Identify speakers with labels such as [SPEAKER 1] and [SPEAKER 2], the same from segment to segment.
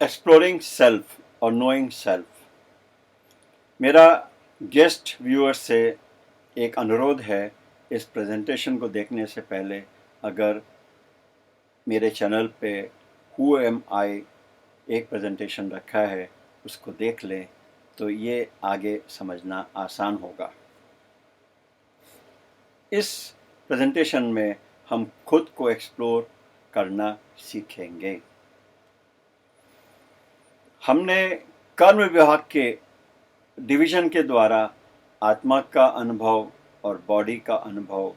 [SPEAKER 1] Exploring self और knowing self. मेरा guest viewer से एक अनुरोध है, इस प्रेजेंटेशन को देखने से पहले अगर मेरे चैनल पे हु एम आई एक प्रेजेंटेशन रखा है उसको देख लें तो ये आगे समझना आसान होगा। इस प्रेजेंटेशन में हम खुद को एक्सप्लोर करना सीखेंगे। हमने कर्म विभाग के डिवीजन के द्वारा आत्मा का अनुभव और बॉडी का अनुभव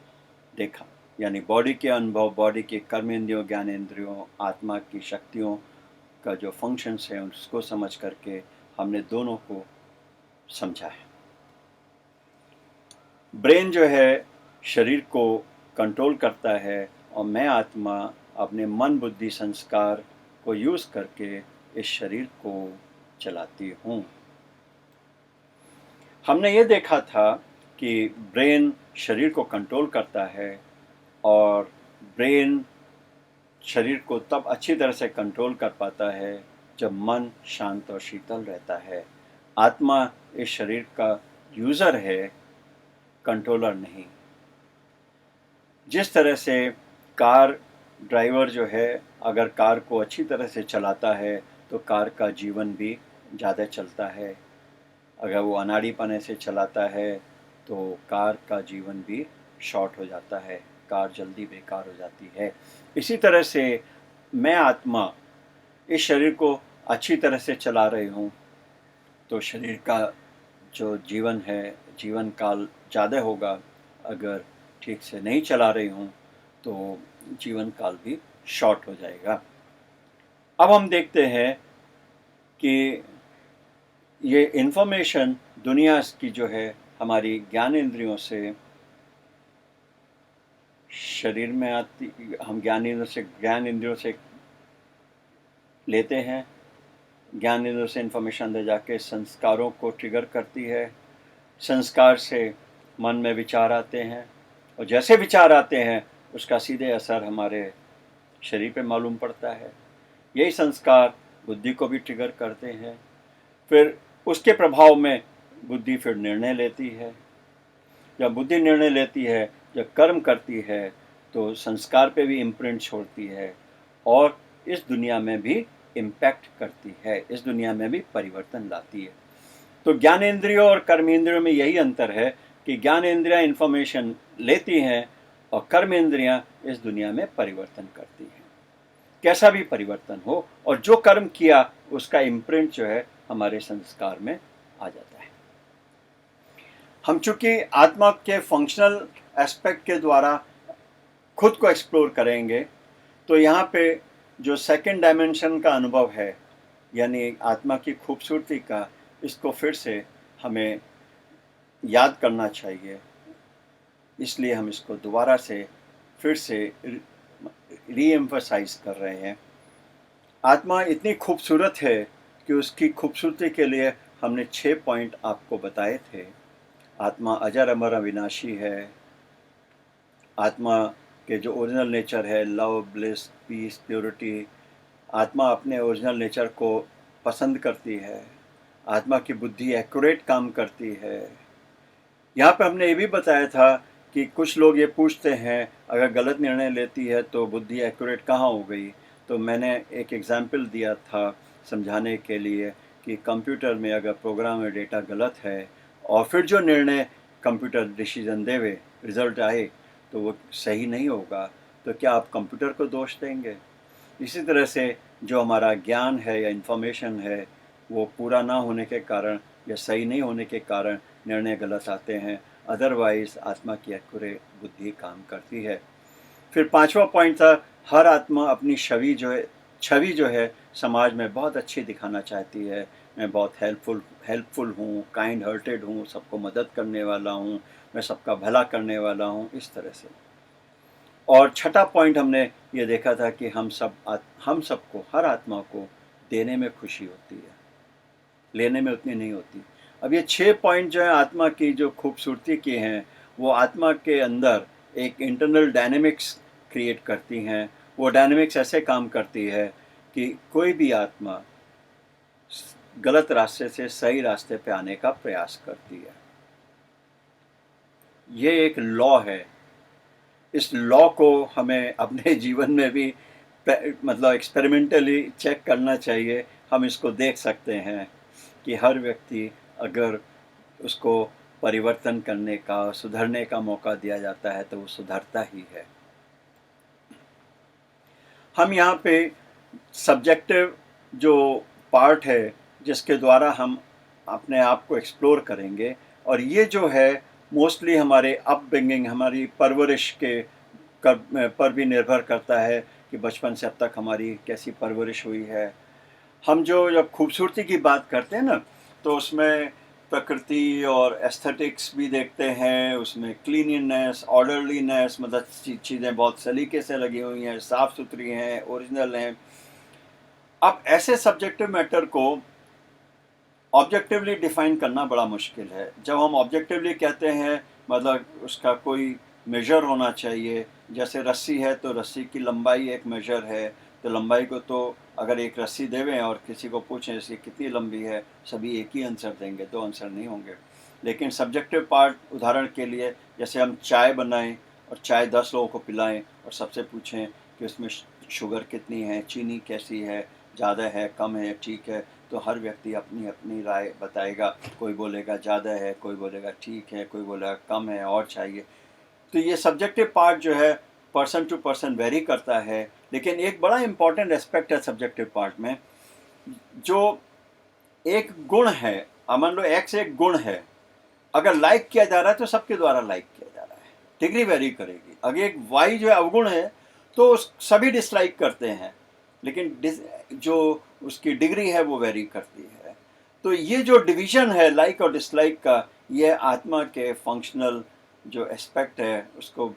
[SPEAKER 1] देखा, यानी बॉडी के अनुभव, बॉडी के कर्मेंद्रियों, ज्ञानेंद्रियों, आत्मा की शक्तियों का जो फंक्शंस हैं उसको समझ करके हमने दोनों को समझा है। ब्रेन जो है शरीर को कंट्रोल करता है और मैं आत्मा अपने मन बुद्धि संस्कार को यूज़ करके इस शरीर को चलाती हूँ। हमने ये देखा था कि ब्रेन शरीर को कंट्रोल करता है और ब्रेन शरीर को तब अच्छी तरह से कंट्रोल कर पाता है जब मन शांत और शीतल रहता है। आत्मा इस शरीर का यूज़र है, कंट्रोलर नहीं। जिस तरह से कार ड्राइवर जो है अगर कार को अच्छी तरह से चलाता है तो कार का जीवन भी ज़्यादा चलता है, अगर वो अनाड़ीपने से चलाता है तो कार का जीवन भी शॉर्ट हो जाता है, कार जल्दी बेकार हो जाती है। इसी तरह से मैं आत्मा इस शरीर को अच्छी तरह से चला रही हूँ तो शरीर का जो जीवन है, जीवन काल ज़्यादा होगा। अगर ठीक से नहीं चला रही हूँ तो जीवन काल भी शॉर्ट हो जाएगा। अब हम देखते हैं कि ये इन्फॉर्मेशन दुनिया की जो है हमारी ज्ञान इंद्रियों से शरीर में आती, हम ज्ञान इंद्रियों से लेते हैं। ज्ञान इंद्रियों से इन्फॉर्मेशन अंदर जाके संस्कारों को ट्रिगर करती है, संस्कार से मन में विचार आते हैं और जैसे विचार आते हैं उसका सीधे असर हमारे शरीर पे मालूम पड़ता है। यही संस्कार बुद्धि को भी ट्रिगर करते हैं, फिर उसके प्रभाव में बुद्धि फिर निर्णय लेती है। जब बुद्धि निर्णय लेती है, जब कर्म करती है तो संस्कार पे भी इम्प्रिंट छोड़ती है और इस दुनिया में भी इम्पैक्ट करती है, इस दुनिया में भी परिवर्तन लाती है। तो ज्ञानेंद्रियों और कर्मेंद्रियों में यही अंतर है कि ज्ञानेंद्रियां इन्फॉर्मेशन लेती हैं और कर्मेंद्रियां इस दुनिया में परिवर्तन करती हैं। कैसा भी परिवर्तन हो और जो कर्म किया उसका इम्प्रिंट जो है हमारे संस्कार में आ जाता है। हम चूंकि आत्मा के फंक्शनल एस्पेक्ट के द्वारा खुद को एक्सप्लोर करेंगे तो यहाँ पे जो सेकंड डायमेंशन का अनुभव है, यानी आत्मा की खूबसूरती का, इसको फिर से हमें याद करना चाहिए। इसलिए हम इसको दोबारा से फिर से रीएम्फसाइज कर रहे हैं। आत्मा इतनी खूबसूरत है कि उसकी खूबसूरती के लिए हमने 6 पॉइंट आपको बताए थे। आत्मा अजर अमर अविनाशी है। आत्मा के जो ओरिजिनल नेचर है, लव, ब्लिस, पीस, प्योरिटी, आत्मा अपने ओरिजिनल नेचर को पसंद करती है। आत्मा की बुद्धि एक्यूरेट काम करती है। यहाँ पे हमने ये भी बताया था कि कुछ लोग ये पूछते हैं अगर गलत निर्णय लेती है तो बुद्धि एक्यूरेट कहाँ हो गई। तो मैंने एक एग्जाम्पल दिया था समझाने के लिए कि कंप्यूटर में अगर प्रोग्राम में डेटा गलत है और फिर जो निर्णय कंप्यूटर डिसीजन देवे, रिजल्ट आए तो वो सही नहीं होगा, तो क्या आप कंप्यूटर को दोष देंगे? इसी तरह से जो हमारा ज्ञान है या इन्फॉर्मेशन है वो पूरा ना होने के कारण या सही नहीं होने के कारण निर्णय गलत आते हैं, अदरवाइज आत्मा की एक्यूरेट बुद्धि काम करती है। फिर 5वां पॉइंट था, हर आत्मा अपनी छवि जो है समाज में बहुत अच्छी दिखाना चाहती है। मैं बहुत हेल्पफुल हूँ, काइंड हार्टेड हूँ, सबको मदद करने वाला हूँ, मैं सबका भला करने वाला हूँ, इस तरह से। और 6ठा पॉइंट हमने ये देखा था कि हम सबको, हर आत्मा को देने में खुशी होती है, लेने में उतनी नहीं होती। अब ये 6 पॉइंट जो है आत्मा की जो खूबसूरती की हैं वो आत्मा के अंदर एक इंटरनल डायनेमिक्स क्रिएट करती हैं। वो डायनेमिक्स ऐसे काम करती है कि कोई भी आत्मा गलत रास्ते से सही रास्ते पे आने का प्रयास करती है। ये एक लॉ है। इस लॉ को हमें अपने जीवन में भी मतलब एक्सपेरिमेंटली चेक करना चाहिए। हम इसको देख सकते हैं कि हर व्यक्ति अगर उसको परिवर्तन करने का, सुधरने का मौका दिया जाता है तो वो सुधरता ही है। हम यहाँ पे सब्जेक्टिव जो पार्ट है जिसके द्वारा हम अपने आप को एक्सप्लोर करेंगे, और ये जो है मोस्टली हमारे अपब्रिंगिंग, हमारी परवरिश के पर भी निर्भर करता है कि बचपन से अब तक हमारी कैसी परवरिश हुई है। हम जब खूबसूरती की बात करते हैं ना, तो उसमें प्रकृति और एस्थेटिक्स भी देखते हैं, उसमें क्लीनिनेस, ऑर्डरलीनेस, मतलब चीज़ें बहुत सलीके से लगी हुई हैं, साफ़ सुथरी हैं, ओरिजिनल हैं। अब ऐसे सब्जेक्टिव मैटर को ऑब्जेक्टिवली डिफाइन करना बड़ा मुश्किल है। जब हम ऑब्जेक्टिवली कहते हैं मतलब उसका कोई मेजर होना चाहिए। जैसे रस्सी है तो रस्सी की लंबाई एक मेजर है, तो लंबाई को तो अगर एक रस्सी देवें और किसी को पूछें इसकी कितनी लंबी है, सभी एक ही आंसर देंगे, दो आंसर नहीं होंगे। लेकिन सब्जेक्टिव पार्ट, उदाहरण के लिए जैसे हम चाय बनाएं और चाय 10 लोगों को पिलाएं और सबसे पूछें कि उसमें शुगर कितनी है, चीनी कैसी है, ज़्यादा है, कम है, ठीक है, तो हर व्यक्ति अपनी अपनी राय बताएगा। कोई बोलेगा ज़्यादा है, कोई बोलेगा ठीक है, कोई बोलेगा कम है और चाहिए। तो ये सब्जेक्टिव पार्ट जो है पर्सन टू पर्सन वेरी करता है। लेकिन एक बड़ा इम्पॉर्टेंट एस्पेक्ट है सब्जेक्टिव पार्ट में, जो एक गुण है। मान लो एक्स एक गुण है, अगर लाइक किया जा रहा है तो सबके द्वारा लाइक किया जा रहा है, डिग्री वेरी करेगी। अगर एक वाई जो है अवगुण है तो सभी डिसलाइक करते हैं, लेकिन जो उसकी डिग्री है वो वेरी करती है। तो ये जो डिवीजन है लाइक और डिसलाइक का, ये आत्मा के फंक्शनल जो एस्पेक्ट है उसको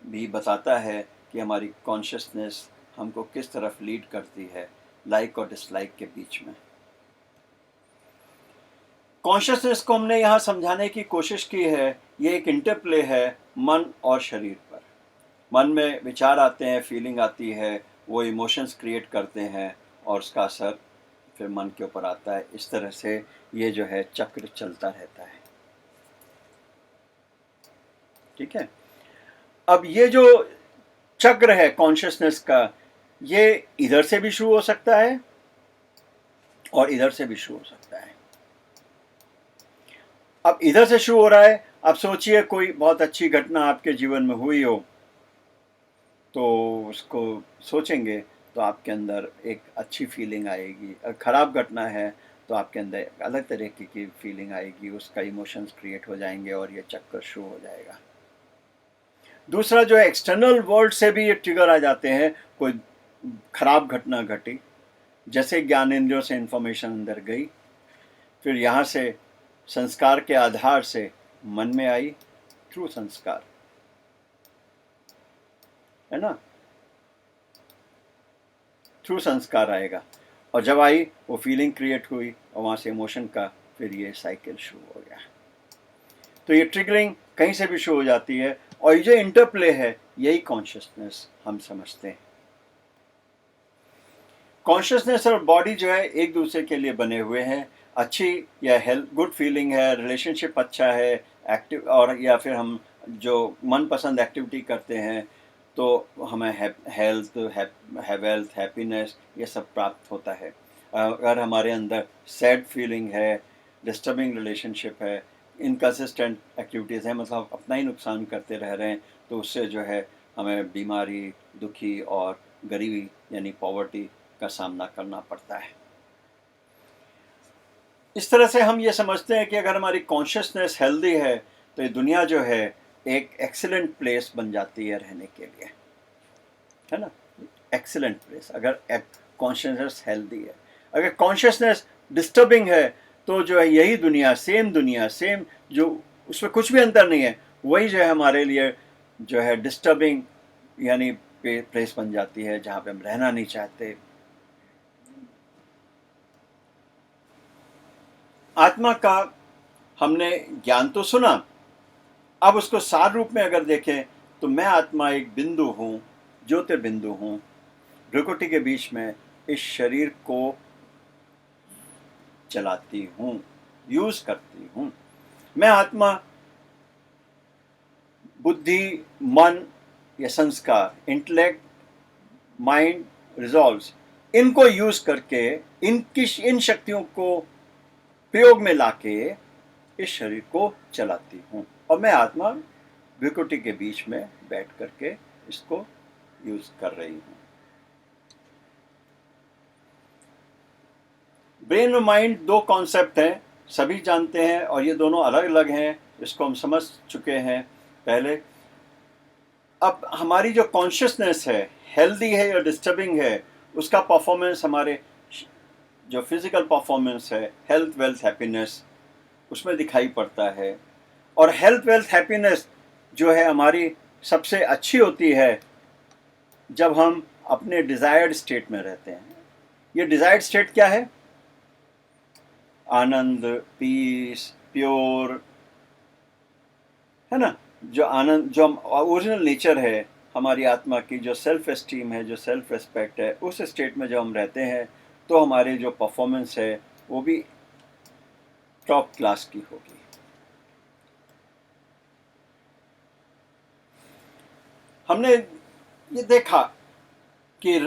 [SPEAKER 1] भी बताता है कि हमारी कॉन्शियसनेस हमको किस तरफ लीड करती है लाइक और डिसलाइक के बीच में। कॉन्शियसनेस को हमने यहाँ समझाने की कोशिश की है, ये एक इंटरप्ले है मन और शरीर पर। मन में विचार आते हैं, फीलिंग आती है, वो इमोशंस क्रिएट करते हैं और उसका असर फिर मन के ऊपर आता है। इस तरह से ये जो है चक्र चलता रहता है। ठीक है। अब ये जो चक्र है कॉन्शियसनेस का, ये इधर से भी शुरू हो सकता है और इधर से भी शुरू हो सकता है। अब इधर से शुरू हो रहा है, अब सोचिए कोई बहुत अच्छी घटना आपके जीवन में हुई हो, तो उसको सोचेंगे तो आपके अंदर एक अच्छी फीलिंग आएगी। अगर खराब घटना है तो आपके अंदर अलग तरह की फीलिंग आएगी, उसका इमोशंस क्रिएट हो जाएंगे और ये चक्कर शुरू हो जाएगा। दूसरा जो है एक्सटर्नल वर्ल्ड से भी ये ट्रिगर आ जाते हैं। कोई खराब घटना घटी, जैसे ज्ञानेंद्रियों से इंफॉर्मेशन अंदर गई, फिर यहाँ से संस्कार के आधार से मन में आई, थ्रू संस्कार, है ना, थ्रू संस्कार आएगा, और जब आई वो फीलिंग क्रिएट हुई और वहाँ से इमोशन का फिर ये साइकिल शुरू हो गया। तो ये ट्रिगरिंग कहीं से भी शुरू हो जाती है, और ये जो इंटरप्ले है यही कॉन्शियसनेस हम समझते हैं। कॉन्शियसनेस और बॉडी जो है एक दूसरे के लिए बने हुए हैं। अच्छी या हेल्थ गुड फीलिंग है, रिलेशनशिप अच्छा है, एक्टिव, और या फिर हम जो मनपसंद एक्टिविटी करते हैं तो हमें हेल्थ, हैप्पीनेस, ये सब प्राप्त होता है। अगर हमारे अंदर सैड फीलिंग है, डिस्टर्बिंग रिलेशनशिप है, इनकन्सिस्टेंट एक्टिविटीज़ हैं, मतलब अपना ही नुकसान करते रह रहे हैं, तो उससे जो है हमें बीमारी, दुखी और गरीबी यानी पॉवर्टी का सामना करना पड़ता है। इस तरह से हम ये समझते हैं कि अगर हमारी कॉन्शियसनेस हेल्दी है तो ये दुनिया जो है एक एक्सीलेंट प्लेस बन जाती है रहने के लिए, है ना, एक्सीलेंट प्लेस, अगर कॉन्शियसनेस हेल्दी है। अगर कॉन्शियसनेस डिस्टर्बिंग है तो जो है यही दुनिया सेम, जो उसमें कुछ भी अंतर नहीं है, वही जो है हमारे लिए जो है डिस्टर्बिंग यानी प्लेस बन जाती है जहाँ पे हम रहना नहीं चाहते। आत्मा का हमने ज्ञान तो सुना, अब उसको सार रूप में अगर देखें तो मैं आत्मा एक बिंदु हूँ, ज्योतिर्बिंदु हूँ, भ्रुकुटी के बीच में। इस शरीर को चलाती हूँ, यूज करती हूँ। मैं आत्मा, बुद्धि, मन या संस्कार, इंटेलेक्ट, माइंड, रिजॉल्व्स, इनको यूज करके इन शक्तियों को प्रयोग में लाके इस शरीर को चलाती हूँ। और मैं आत्मा विकृति के बीच में बैठ करके इसको यूज कर रही हूँ। ब्रेन और माइंड दो कॉन्सेप्ट हैं, सभी जानते हैं, और ये दोनों अलग अलग हैं, इसको हम समझ चुके हैं पहले। अब हमारी जो कॉन्शियसनेस है, हेल्दी है या डिस्टर्बिंग है, उसका परफॉर्मेंस, हमारे जो फिजिकल परफॉर्मेंस है, हेल्थ, वेल्थ, हैप्पीनेस, उसमें दिखाई पड़ता है। और हेल्थ, वेल्थ, हैप्पीनेस जो है हमारी सबसे अच्छी होती है जब हम अपने डिजायर्ड स्टेट में रहते हैं। ये डिजायर्ड स्टेट क्या है? आनंद, पीस, प्योर, है ना? जो आनंद, जो ओरिजिनल नेचर है हमारी आत्मा की, जो सेल्फ एस्टीम है, जो सेल्फ रिस्पेक्ट है, उस स्टेट में जब हम रहते हैं तो हमारी जो परफॉर्मेंस है वो भी टॉप क्लास की होगी। हमने ये देखा कि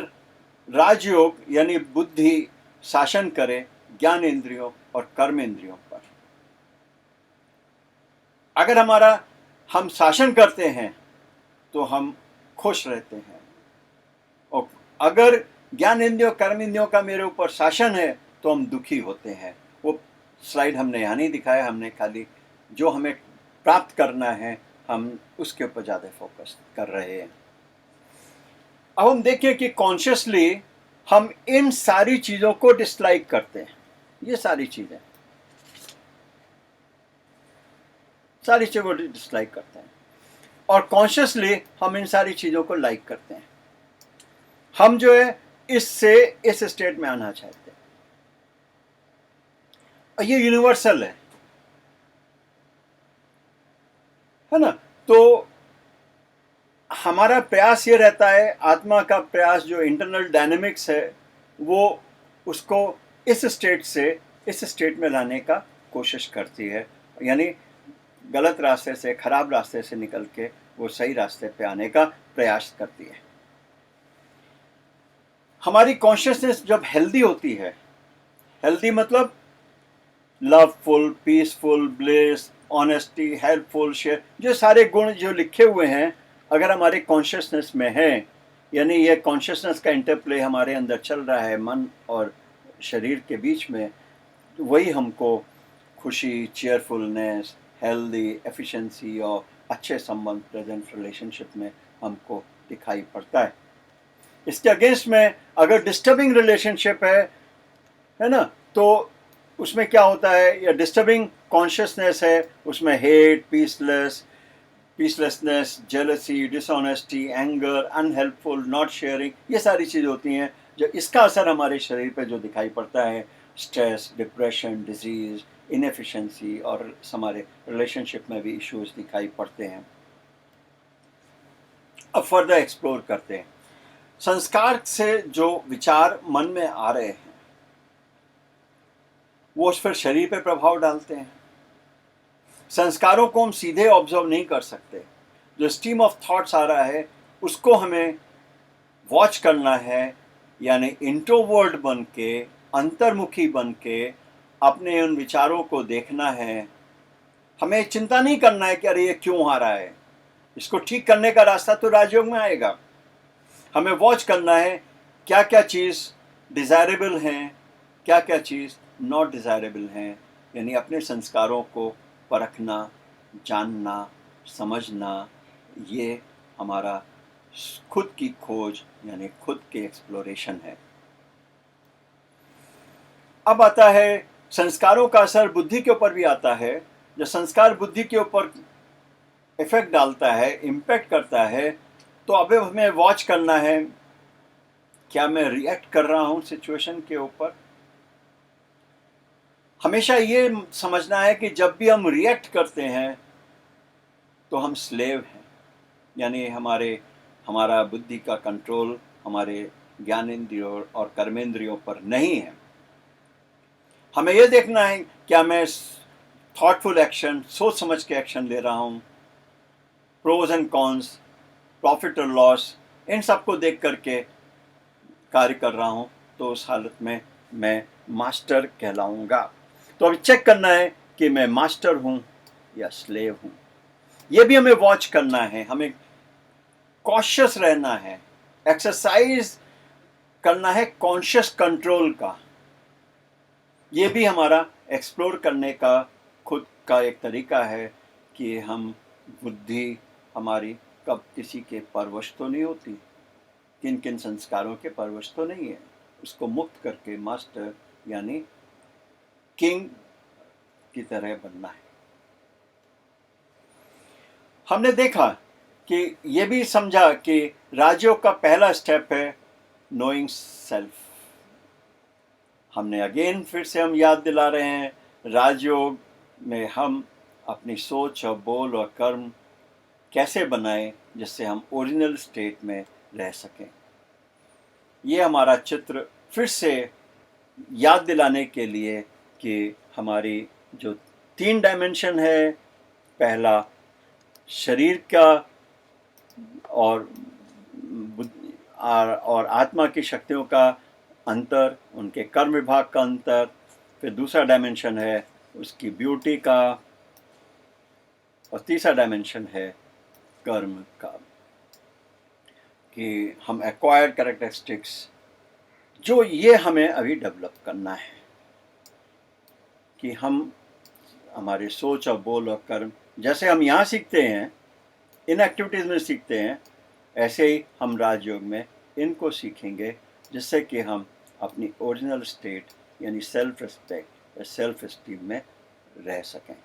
[SPEAKER 1] राजयोग यानी बुद्धि शासन करे ज्ञान इंद्रियों और कर्म इंद्रियों पर। अगर हम शासन करते हैं तो हम खुश रहते हैं, और अगर ज्ञान इंद्रियों कर्म इंद्रियों का मेरे ऊपर शासन है तो हम दुखी होते हैं। वो स्लाइड हमने यहाँ नहीं दिखाया, हमने खाली जो हमें प्राप्त करना है हम उसके ऊपर ज़्यादा फोकस कर रहे हैं। अब हम देखें कि कॉन्शियसली हम इन सारी चीज़ों को डिसलाइक करते हैं। ये सारी चीज़ें को डिसलाइक करते हैं, और कॉन्शियसली हम इन सारी चीज़ों को लाइक करते हैं। हम जो है इससे इस स्टेट में आना चाहते हैं, और ये यूनिवर्सल है ना? तो हमारा प्रयास ये रहता है, आत्मा का प्रयास, जो इंटरनल डायनेमिक्स है, वो उसको इस स्टेट में लाने का कोशिश करती है, यानी गलत रास्ते से, खराब रास्ते से निकल के वो सही रास्ते पे आने का प्रयास करती है। हमारी कॉन्शियसनेस जब हेल्दी होती है, हेल्दी मतलब loveful, peaceful, bliss, honesty, helpful, share, जो सारे गुण जो लिखे हुए हैं अगर हमारे कॉन्शियसनेस में हैं, यानी ये कॉन्शियसनेस का इंटरप्ले हमारे अंदर चल रहा है मन और शरीर के बीच में, तो वही हमको खुशी, चेयरफुलनेस, हेल्दी, एफिशिएंसी और अच्छे संबंध, प्रेजेंट रिलेशनशिप में हमको दिखाई पड़ता है। इसके अगेंस्ट में अगर डिस्टर्बिंग रिलेशनशिप है ना, तो उसमें क्या होता है, या डिस्टर्बिंग कॉन्शियसनेस है, उसमें hate, peacelessness, jealousy, dishonesty, anger, unhelpful, not sharing, ये सारी चीज़ें होती हैं जो इसका असर हमारे शरीर पे जो दिखाई पड़ता है, स्ट्रेस, डिप्रेशन, डिजीज़, इनएफिशिएंसी, और हमारे रिलेशनशिप में भी इश्यूज दिखाई पड़ते हैं। अब फर्दर एक्सप्लोर करते हैं। संस्कार से जो विचार मन में आ रहे हैं वो फिर शरीर पे प्रभाव डालते हैं। संस्कारों को हम सीधे ऑब्जर्व नहीं कर सकते, जो स्ट्रीम ऑफ थॉट्स आ रहा है उसको हमें वॉच करना है, यानी इंट्रोवर्ट बन के, अंतर्मुखी बन के अपने उन विचारों को देखना है। हमें चिंता नहीं करना है कि अरे ये क्यों आ रहा है, इसको ठीक करने का रास्ता तो राजयोग में आएगा। हमें वॉच करना है क्या क्या चीज़ डिज़ायरेबल हैं, क्या क्या चीज़ नॉट डिज़ायरेबल हैं, यानी अपने संस्कारों को परखना, जानना, समझना, ये हमारा खुद की खोज यानी खुद की एक्सप्लोरेशन है। अब आता है संस्कारों का असर बुद्धि के ऊपर भी आता है। जब संस्कार बुद्धि के ऊपर इफेक्ट डालता है, इम्पैक्ट करता है, तो अब हमें वॉच करना है क्या मैं रिएक्ट कर रहा हूं सिचुएशन के ऊपर। हमेशा ये समझना है कि जब भी हम रिएक्ट करते हैं तो हम स्लेव हैं, यानी हमारा बुद्धि का कंट्रोल हमारे ज्ञानेंद्रियों और कर्मेंद्रियों पर नहीं है। हमें यह देखना है क्या मैं थॉटफुल एक्शन, सोच समझ के एक्शन ले रहा हूँ, प्रोज एंड कॉन्स, प्रॉफिट और लॉस, इन सबको देख करके कार्य कर रहा हूँ, तो उस हालत में मैं मास्टर कहलाऊंगा। तो अभी चेक करना है कि मैं मास्टर हूँ या स्लेव हूँ। ये भी हमें वॉच करना है, हमें कॉशियस रहना है, एक्सरसाइज करना है कॉन्शियस कंट्रोल का। ये भी हमारा एक्सप्लोर करने का खुद का एक तरीका है कि हम बुद्धि हमारी कब किसी के परवश तो नहीं होती, किन किन संस्कारों के परवश तो नहीं है, उसको मुक्त करके मास्टर यानी किंग की तरह बनना है। हमने देखा कि ये भी समझा कि राजयोग का पहला स्टेप है नोइंग सेल्फ। हमने अगेन फिर से हम याद दिला रहे हैं, राजयोग में हम अपनी सोच और बोल और कर्म कैसे बनाएं जिससे हम ओरिजिनल स्टेट में रह सकें। ये हमारा चित्र फिर से याद दिलाने के लिए कि हमारी जो 3 डायमेंशन है, पहला शरीर का और आत्मा की शक्तियों का अंतर, उनके कर्म विभाग का अंतर, फिर दूसरा डायमेंशन है उसकी ब्यूटी का, और तीसरा डायमेंशन है कर्म का, कि हम एक्वायर्ड कैरेक्टरिस्टिक्स, जो ये हमें अभी डेवलप करना है कि हम हमारे सोच और बोल और कर्म जैसे हम यहाँ सीखते हैं, इन एक्टिविटीज़ में सीखते हैं, ऐसे ही हम राजयोग में इनको सीखेंगे, जिससे कि हम अपनी ओरिजिनल स्टेट यानी सेल्फ रिस्पेक्ट या सेल्फ एस्टीम में रह सकें।